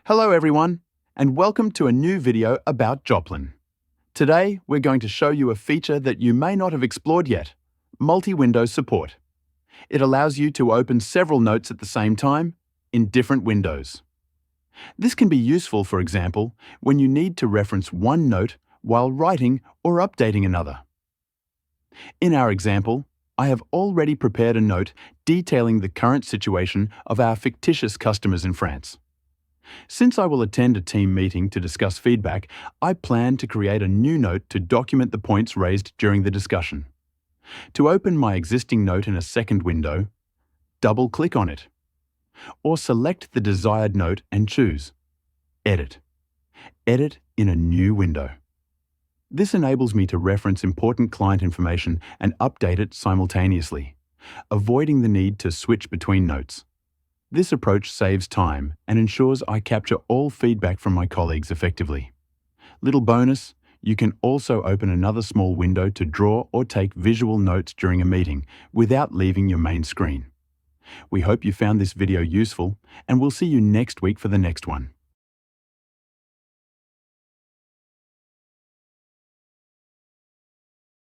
Hello everyone, and welcome to a new video about Joplin. Today, we're going to show you a feature that you may not have explored yet, multi-window support. It allows you to open several notes at the same time, in different windows. This can be useful, for example, when you need to reference one note while writing or updating another. In our example, I have already prepared a note detailing the current situation of our fictitious customers in France. Since I will attend a team meeting to discuss feedback, I plan to create a new note to document the points raised during the discussion. To open my existing note in a second window, double-click on it, or select the desired note and choose Edit. Edit in a new window. This enables me to reference important client information and update it simultaneously, avoiding the need to switch between notes. This approach saves time and ensures I capture all feedback from my colleagues effectively. Little bonus, you can also open another small window to draw or take visual notes during a meeting without leaving your main screen. We hope you found this video useful, and we'll see you next week for the next one.